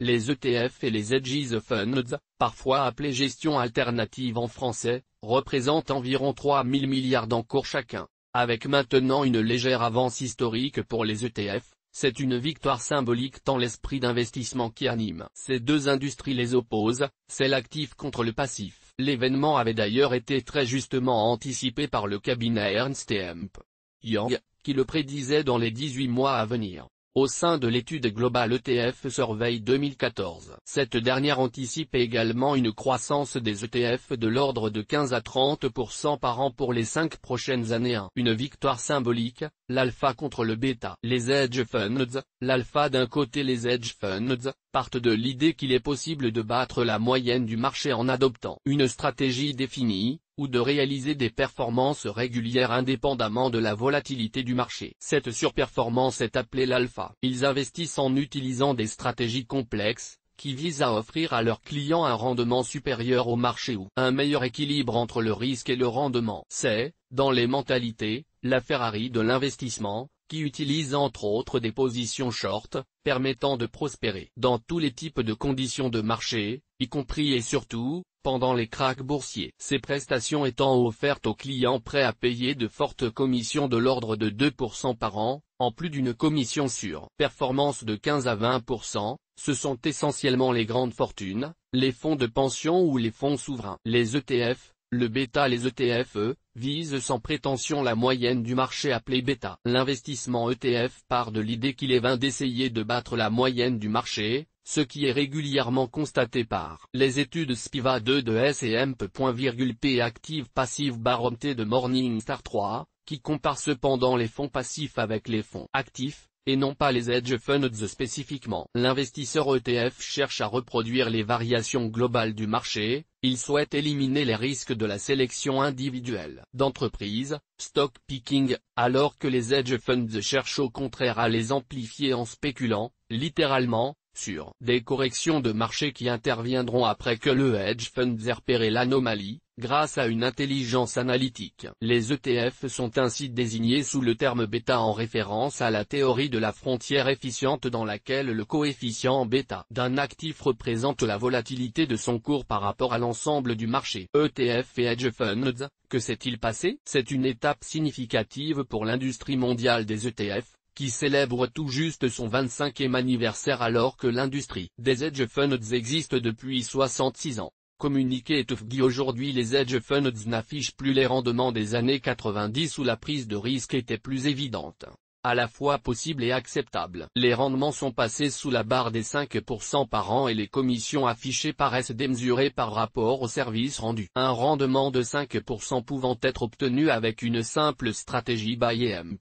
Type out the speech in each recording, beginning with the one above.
Les ETF et les hedge funds, parfois appelés gestion alternative en français, représentent environ 3 000 milliards d'encours chacun. Avec maintenant une légère avance historique pour les ETF, c'est une victoire symbolique tant l'esprit d'investissement qui anime ces deux industries les oppose, c'est l'actif contre le passif. L'événement avait d'ailleurs été très justement anticipé par le cabinet Ernst & Young, qui le prédisait dans les 18 mois à venir. Au sein de l'étude Global ETF Survey 2014, cette dernière anticipe également une croissance des ETF de l'ordre de 15 à 30% par an pour les 5 prochaines années. Une victoire symbolique, l'alpha contre le bêta. Les hedge funds, l'alpha d'un côté les hedge funds, partent de l'idée qu'il est possible de battre la moyenne du marché en adoptant une stratégie définie, ou de réaliser des performances régulières indépendamment de la volatilité du marché. Cette surperformance est appelée l'alpha. Ils investissent en utilisant des stratégies complexes, qui visent à offrir à leurs clients un rendement supérieur au marché ou un meilleur équilibre entre le risque et le rendement. C'est, dans les mentalités, la Ferrari de l'investissement, qui utilise entre autres des positions short, permettant de prospérer dans tous les types de conditions de marché, y compris et surtout, pendant les krachs boursiers. Ces prestations étant offertes aux clients prêts à payer de fortes commissions de l'ordre de 2% par an, en plus d'une commission sur performance de 15 à 20%, ce sont essentiellement les grandes fortunes, les fonds de pension ou les fonds souverains. Les ETF, le bêta. Les ETF, visent sans prétention la moyenne du marché appelée bêta. L'investissement ETF part de l'idée qu'il est vain d'essayer de battre la moyenne du marché, ce qui est régulièrement constaté par les études SPIVA2 de S&P Active Passive Barometer de Morningstar 3, qui comparent cependant les fonds passifs avec les fonds actifs, et non pas les hedge funds spécifiquement. L'investisseur ETF cherche à reproduire les variations globales du marché, il souhaite éliminer les risques de la sélection individuelle d'entreprise, stock picking, alors que les hedge funds cherchent au contraire à les amplifier en spéculant, littéralement, sur des corrections de marché qui interviendront après que le hedge fund ait repéré l'anomalie, grâce à une intelligence analytique. Les ETF sont ainsi désignés sous le terme bêta en référence à la théorie de la frontière efficiente dans laquelle le coefficient bêta d'un actif représente la volatilité de son cours par rapport à l'ensemble du marché. ETF et hedge funds, que s'est-il passé? C'est une étape significative pour l'industrie mondiale des ETF, qui célèbre tout juste son 25e anniversaire alors que l'industrie des hedge funds existe depuis 66 ans. Communiqué étoffé. Aujourd'hui les hedge funds n'affichent plus les rendements des années 90 où la prise de risque était plus évidente, à la fois possible et acceptable. Les rendements sont passés sous la barre des 5% par an et les commissions affichées paraissent démesurées par rapport aux services rendus. Un rendement de 5% pouvant être obtenu avec une simple stratégie buy and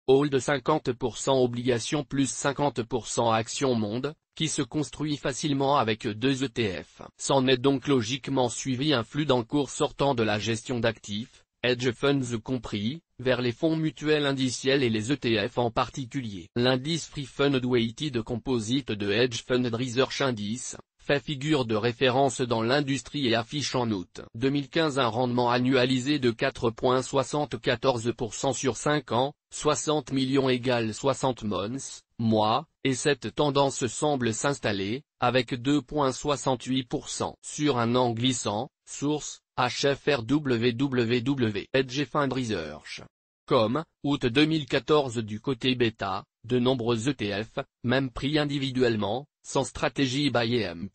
hold de 50% obligations plus 50% actions monde, qui se construit facilement avec deux ETF. S'en est donc logiquement suivi un flux d'encours sortant de la gestion d'actifs, hedge funds compris, vers les fonds mutuels indiciels et les ETF en particulier. L'indice Free Fund Weighted Composite de Hedge Fund Research Index, fait figure de référence dans l'industrie et affiche en août 2015 un rendement annualisé de 4,74% sur 5 ans, 60 millions égale 60 mois, et cette tendance semble s'installer, avec 2,68% sur un an glissant, source, HFR www. Hedge Fund Research. Comme, août 2014 du côté bêta, de nombreux ETF, même pris individuellement, sans stratégie buy and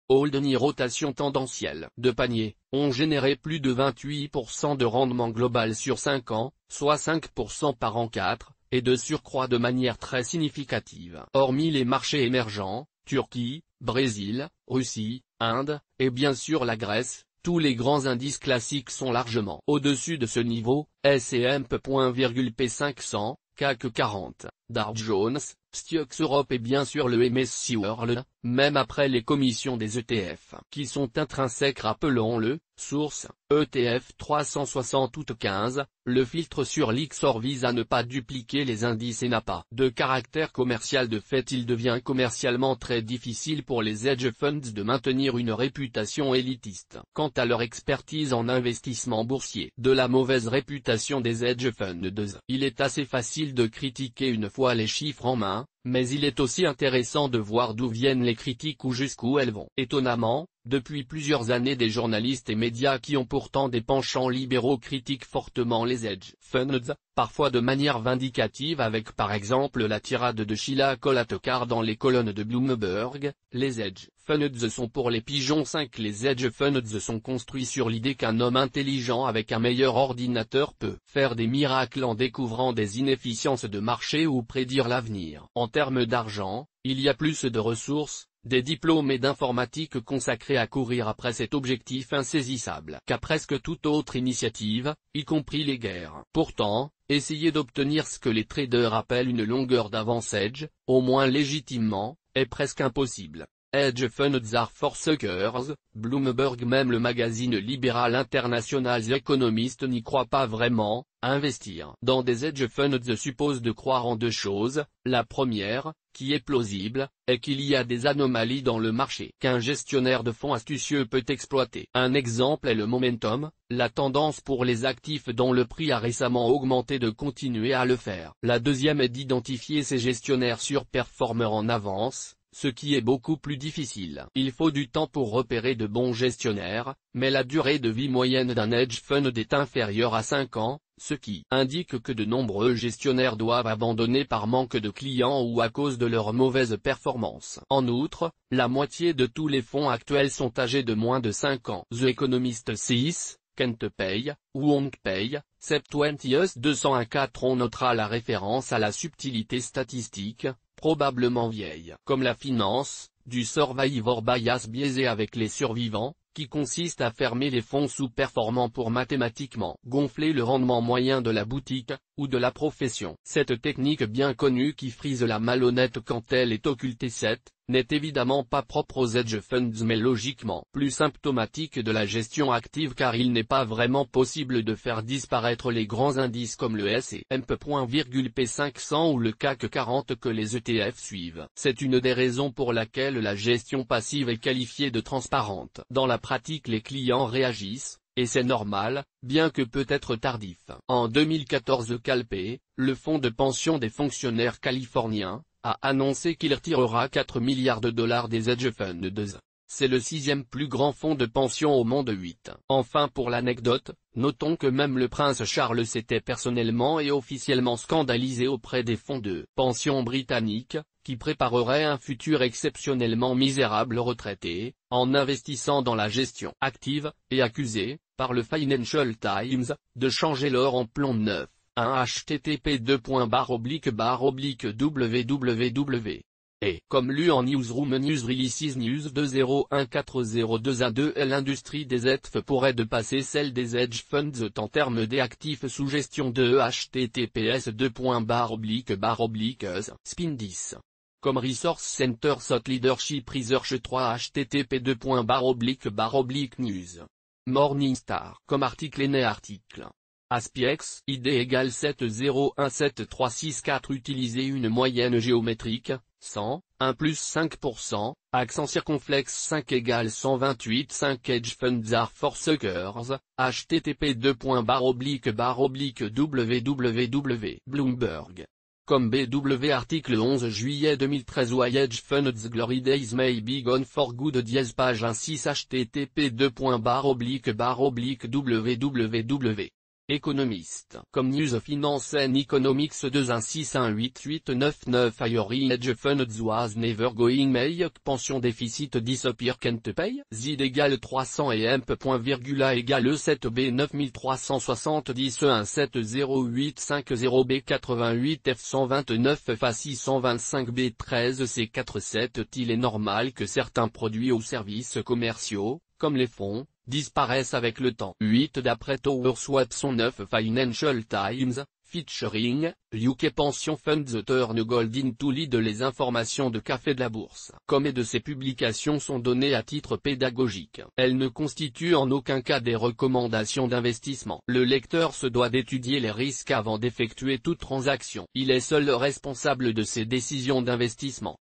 hold ni rotation tendancielle de panier, ont généré plus de 28% de rendement global sur 5 ans, soit 5% par an 4, et de surcroît de manière très significative. Hormis les marchés émergents, Turquie, Brésil, Russie, Inde, et bien sûr la Grèce, tous les grands indices classiques sont largement au-dessus de ce niveau, S&P 500, CAC 40, Dow Jones, Stocks Europe et bien sûr le MSCI World, même après les commissions des ETF, qui sont intrinsèques rappelons-le, source, ETF 360 août 15, le filtre sur l'Ixor vise à ne pas dupliquer les indices et n'a pas de caractère commercial. De fait il devient commercialement très difficile pour les hedge funds de maintenir une réputation élitiste. Quant à leur expertise en investissement boursier, de la mauvaise réputation des hedge funds il est assez facile de critiquer une fois les chiffres en main, mais il est aussi intéressant de voir d'où viennent les critiques ou jusqu'où elles vont. Étonnamment, depuis plusieurs années des journalistes et médias qui ont pourtant des penchants libéraux critiquent fortement les hedge funds, parfois de manière vindicative avec par exemple la tirade de Sheila Kolhatkar dans les colonnes de Bloomberg. Les hedge funds sont pour les pigeons 5. Les hedge funds sont construits sur l'idée qu'un homme intelligent avec un meilleur ordinateur peut faire des miracles en découvrant des inefficiences de marché ou prédire l'avenir. En termes d'argent, il y a plus de ressources, des diplômés d'informatique consacrés à courir après cet objectif insaisissable qu'à presque toute autre initiative, y compris les guerres. Pourtant, essayer d'obtenir ce que les traders appellent une longueur d'avance hedge, au moins légitimement, est presque impossible. Hedge funds are for suckers, Bloomberg. Même le magazine libéral international The Economist n'y croit pas vraiment. Investir dans des hedge funds suppose de croire en deux choses. La première, qui est plausible, est qu'il y a des anomalies dans le marché qu'un gestionnaire de fonds astucieux peut exploiter. Un exemple est le momentum, la tendance pour les actifs dont le prix a récemment augmenté de continuer à le faire. La deuxième est d'identifier ces gestionnaires surperformeurs en avance, ce qui est beaucoup plus difficile. Il faut du temps pour repérer de bons gestionnaires, mais la durée de vie moyenne d'un hedge fund est inférieure à 5 ans, ce qui indique que de nombreux gestionnaires doivent abandonner par manque de clients ou à cause de leur mauvaise performance. En outre, la moitié de tous les fonds actuels sont âgés de moins de 5 ans. The Economist 6, Can't Pay, Won't Pay, Sep20 214. On notera la référence à la subtilité statistique, probablement vieille, comme la finance, du survivor bias biaisé avec les survivants, qui consiste à fermer les fonds sous-performants pour mathématiquement gonfler le rendement moyen de la boutique, ou de la profession. Cette technique bien connue qui frise la malhonnête quand elle est occultée n'est évidemment pas propre aux hedge funds mais logiquement plus symptomatique de la gestion active car il n'est pas vraiment possible de faire disparaître les grands indices comme le S&P P500 ou le CAC 40 que les ETF suivent. C'est une des raisons pour laquelle la gestion passive est qualifiée de transparente. Dans la pratique les clients réagissent, et c'est normal, bien que peut-être tardif. En 2014 Calpe, le fonds de pension des fonctionnaires californiens, a annoncé qu'il retirera 4 milliards de dollars des hedge funds. C'est le 6e plus grand fonds de pension au monde. 8. Enfin pour l'anecdote, notons que même le prince Charles s'était personnellement et officiellement scandalisé auprès des fonds de pension britanniques, qui prépareraient un futur exceptionnellement misérable retraité, en investissant dans la gestion active, et accusé, par le Financial Times, de changer l'or en plomb neuf. http://www. Et comme lu en Newsroom News Releases News 201402A2 l'industrie des ETF pourrait dépasser celle des hedge funds en termes d'actifs sous gestion de https://us spin 10. Comme Resource Center Thought Leadership Research 3 http://news. Morningstar. Comme article et article. Aspiex, ID égale 70173664. Utiliser une moyenne géométrique, 100, 1 plus 5%, accent circonflexe 5 égale 128 5 hedge funds are for suckers, http://www. Bloomberg. Comme BW article 11 juillet 2013 Why hedge funds glory days may be gone for good page 16 http://www. Économiste. Comme News Finance and Economics 216188999 Higher hedge funds was never going make pension déficit disappear can't pay ZID égale 300 et EMP.A égale E7B 9370 E17085 B88 F129 FA625 B13 C47 Il est normal que certains produits ou services commerciaux, comme les fonds, disparaissent avec le temps. 8 D'après Tower Watson 9 Financial Times, featuring, UK Pension Funds turn gold into lead. Les informations de Café de la Bourse, comme et de ces publications sont données à titre pédagogique. Elles ne constituent en aucun cas des recommandations d'investissement. Le lecteur se doit d'étudier les risques avant d'effectuer toute transaction. Il est seul responsable de ses décisions d'investissement.